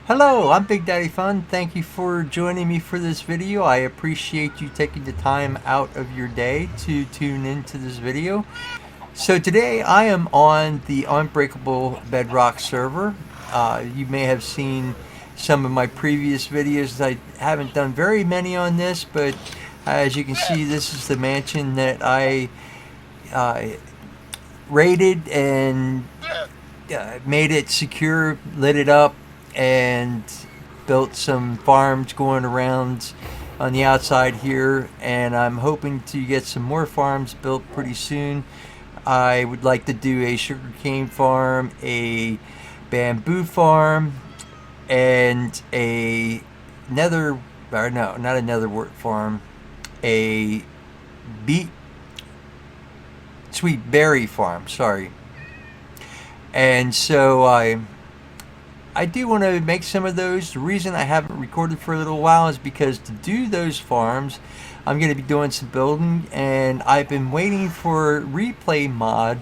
Hello, I'm Big Daddy Fun. Thank you for joining me for this video. I appreciate you taking the time out of your day to tune into this video. So today I am on the Unbreakable Bedrock server. You may have seen some of my previous videos. I haven't done very many on this, but as you can see, this is the mansion that I raided and made it secure, lit it up, and built some farms going around on the outside here, and I'm hoping to get some more farms built pretty soon. I would like to do a sugarcane farm, a bamboo farm, and another, or no, not another wort farm, a sweet berry farm, sorry. And so I do want to make some of those. The reason I haven't recorded for a little while is because to do those farms, I'm going to be doing some building, and I've been waiting for replay mod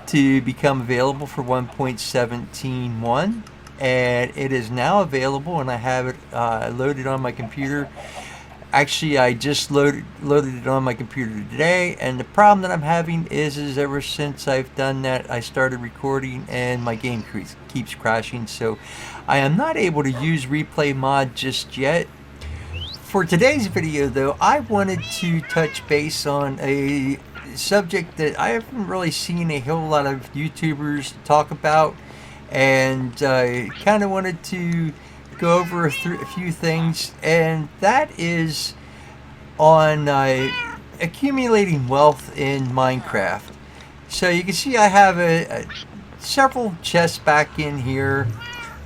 to become available for 1.17.1, and it is now available, and I have it loaded on my computer. Actually, I just loaded it on my computer today, and the problem that I'm having is ever since I've done that, I started recording and my game keeps crashing, so I am not able to use replay mod just yet. For today's video though, I wanted to touch base on a subject that I haven't really seen a whole lot of YouTubers talk about, and kind of wanted to go over a few things, and that is on accumulating wealth in Minecraft. So you can see I have several chests back in here.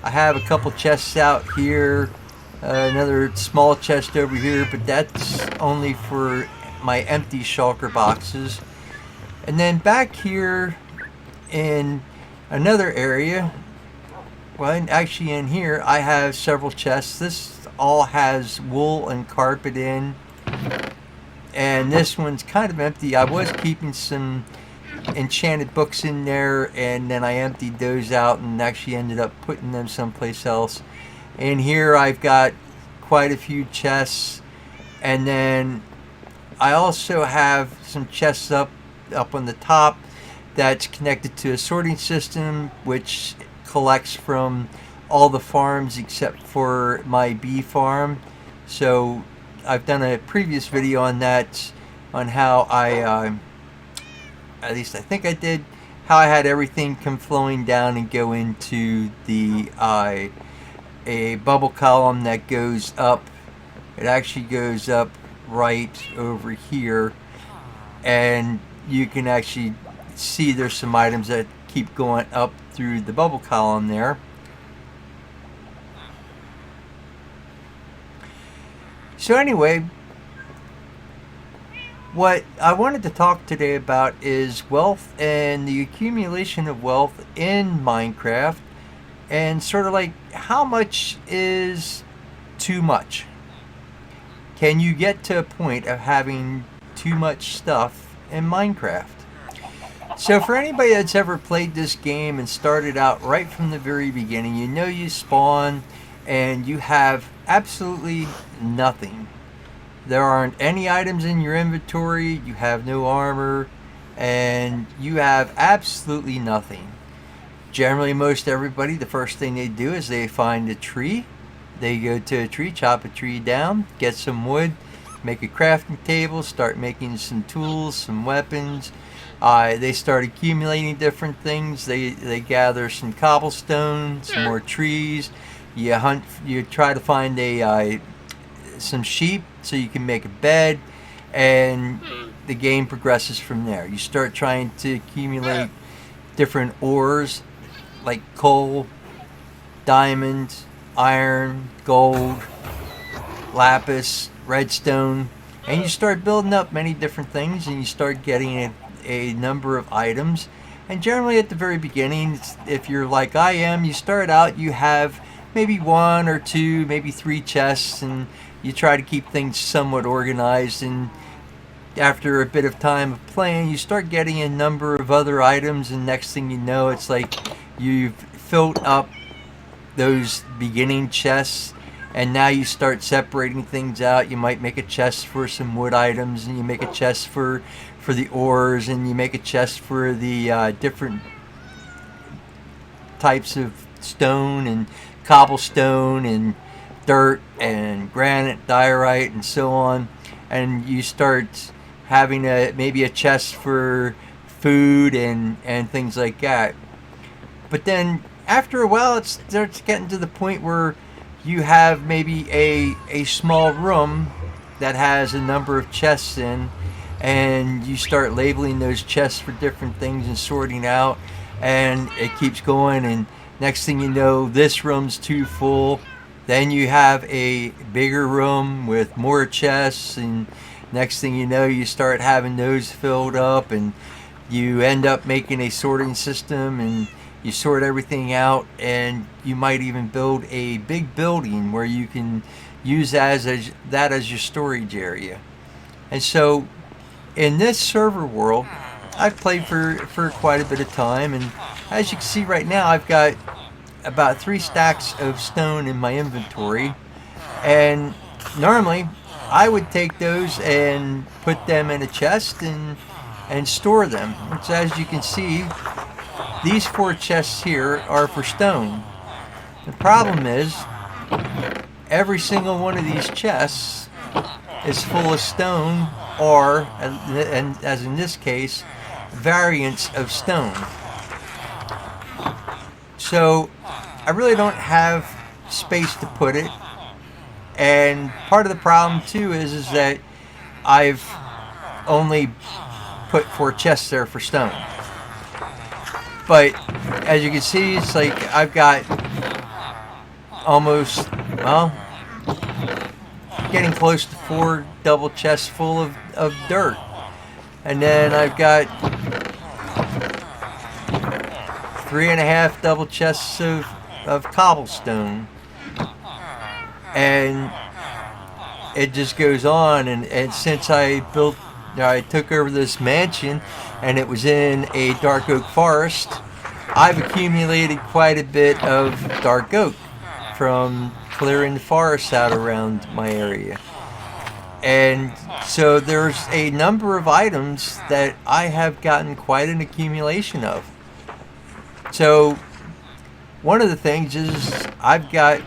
I have a couple chests out here, another small chest over here, but that's only for my empty shulker boxes. And then back here in another area, well, actually in here I have several chests. This all has wool and carpet in, and this one's kind of empty. I was keeping some enchanted books in there, and then I emptied those out and actually ended up putting them someplace else. In here I've got quite a few chests, and then I also have some chests up on the top that's connected to a sorting system which collects from all the farms except for my bee farm. So I've done a previous video on that, on how I at least I think I did, how I had everything come flowing down and go into the a bubble column that goes up. It actually goes up right over here, and you can actually see there's some items that keep going up through the bubble column there. So anyway, what I wanted to talk today about is wealth and the accumulation of wealth in Minecraft, and sort of like, how much is too much? Can you get to a point of having too much stuff in Minecraft? So for anybody that's ever played this game and started out right from the very beginning, you know you spawn and you have absolutely nothing. There aren't any items in your inventory, you have no armor, and you have absolutely nothing. Generally, most everybody, the first thing they do is they find a tree. They go to a tree, chop a tree down, get some wood, make a crafting table, start making some tools, some weapons. They start accumulating different things. They gather some cobblestone, some more trees. You hunt. You try to find some sheep so you can make a bed, and the game progresses from there. You start trying to accumulate different ores like coal, diamonds, iron, gold, lapis, redstone, and you start building up many different things, and you start getting a number of items. And generally at the very beginning, if you're like I am, you start out, you have maybe one or two, maybe three chests, and you try to keep things somewhat organized. And after a bit of time of playing, you start getting a number of other items, and next thing you know, it's like you've filled up those beginning chests, and now you start separating things out. You might make a chest for some wood items, and you make a chest for the ores, and you make a chest for the different types of stone and cobblestone and dirt and granite, diorite, and so on. And you start having maybe a chest for food and things like that. But then after a while, it starts getting to the point where you have maybe a small room that has a number of chests in, and you start labeling those chests for different things and sorting out, and it keeps going, and next thing you know, this room's too full. Then you have a bigger room with more chests, and next thing you know, you start having those filled up, and you end up making a sorting system, and you sort everything out, and you might even build a big building where you can use that as your storage area. And so in this server world, I've played for quite a bit of time, and as you can see right now, I've got about 3 stacks of stone in my inventory, and normally I would take those and put them in a chest and store them, which, as you can see, these 4 chests here are for stone. The problem is every single one of these chests is full of stone, or, and as in this case, variants of stone. So I really don't have space to put it, and part of the problem too is that I've only put 4 chests there for stone. But as you can see, it's like I've got almost, well, getting close to 4 double chests full of dirt. And then I've got 3.5 double chests of cobblestone. And it just goes on. And since I took over this mansion, and it was in a dark oak forest, I've accumulated quite a bit of dark oak from clearing the forests out around my area. And so there's a number of items that I have gotten quite an accumulation of. So one of the things is I've got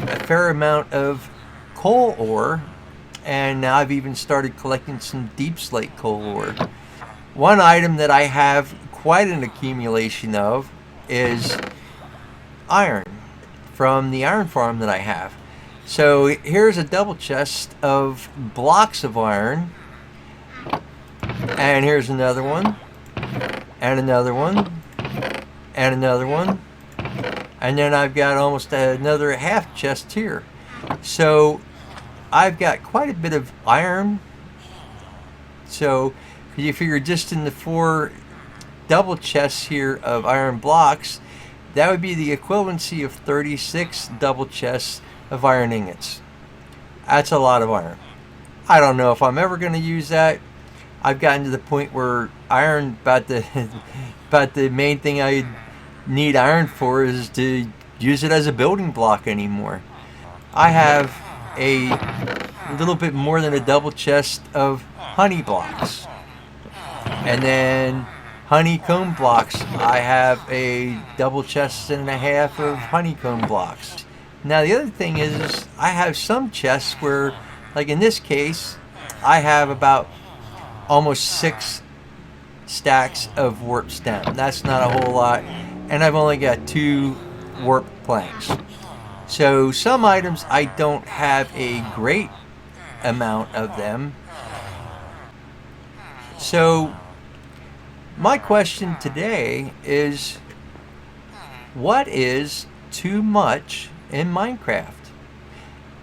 a fair amount of coal ore, and now I've even started collecting some deep slate coal ore. One item that I have quite an accumulation of is iron from the iron farm that I have. So here's a double chest of blocks of iron, and here's another one, and another one, and another one, and then I've got almost another half chest here. So I've got quite a bit of iron. So you figure just in the 4 double chests here of iron blocks, that would be the equivalency of 36 double chests of iron ingots. That's a lot of iron. I don't know if I'm ever going to use that. I've gotten to the point where iron, about the main thing I need iron for is to use it as a building block anymore. I have a little bit more than a double chest of honey blocks. And then honeycomb blocks, I have a double chest and a half of honeycomb blocks. Now the other thing is I have some chests where, like in this case, I have about almost 6 stacks of warp stem. That's not a whole lot, and I've only got 2 warp planks. So some items I don't have a great amount of them. So my question today is, what is too much in Minecraft?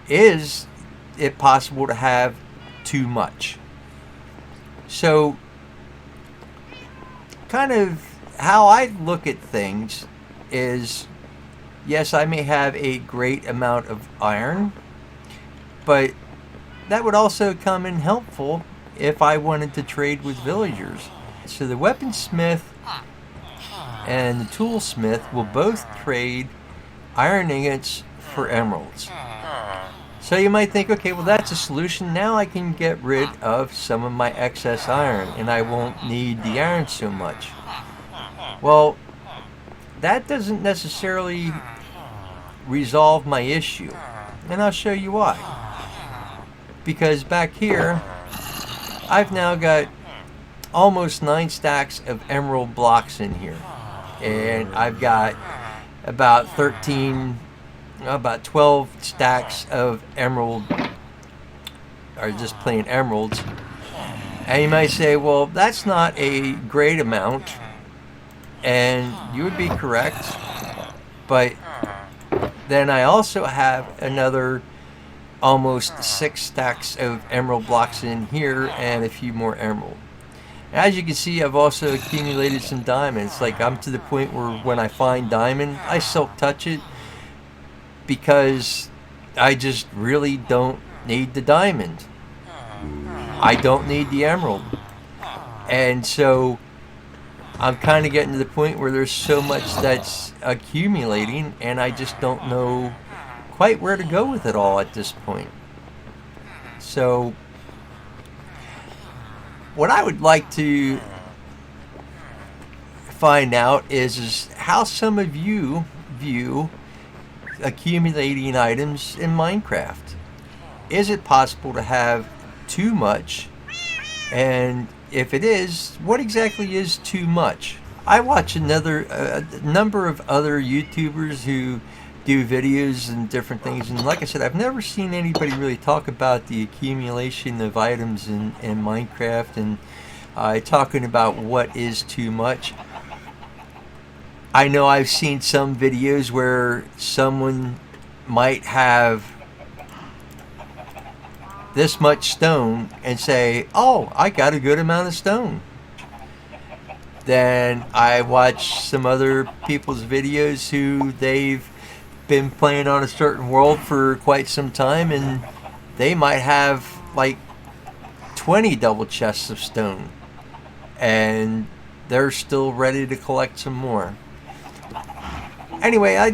Is it possible to have too much? So kind of how I look at things is, yes, I may have a great amount of iron, but that would also come in helpful if I wanted to trade with villagers. So the weaponsmith and the toolsmith will both trade iron ingots for emeralds. So you might think, okay, well that's a solution. Now I can get rid of some of my excess iron and I won't need the iron so much. Well, that doesn't necessarily resolve my issue. And I'll show you why. Because back here, I've now got almost 9 stacks of emerald blocks in here. And I've got about 12 stacks of emerald, or just plain emeralds. And you might say, well, that's not a great amount. And you would be correct. But then I also have another almost 6 stacks of emerald blocks in here and a few more emerald. As you can see, I've also accumulated some diamonds. Like, I'm to the point where when I find diamond, I silk touch it because I just really don't need the diamond. I don't need the emerald. And so I'm kind of getting to the point where there's so much that's accumulating and I just don't know quite where to go with it all at this point. So what I would like to find out is how some of you view accumulating items in Minecraft. Is it possible to have too much? And if it is, what exactly is too much? I watch a number of other YouTubers who do videos and different things, and like I said, I've never seen anybody really talk about the accumulation of items in Minecraft and talking about what is too much. I know I've seen some videos where someone might have this much stone and say, oh, I got a good amount of stone. Then I watch some other people's videos who they've been playing on a certain world for quite some time and they might have like 20 double chests of stone and they're still ready to collect some more. Anyway, I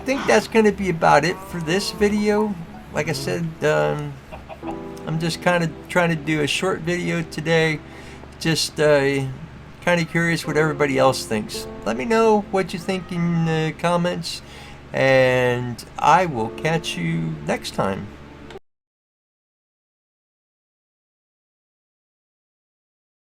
think that's going to be about it for this video. Like I said, I'm just kind of trying to do a short video today. Just kind of curious what everybody else thinks. Let me know what you think in the comments, and I will catch you next time.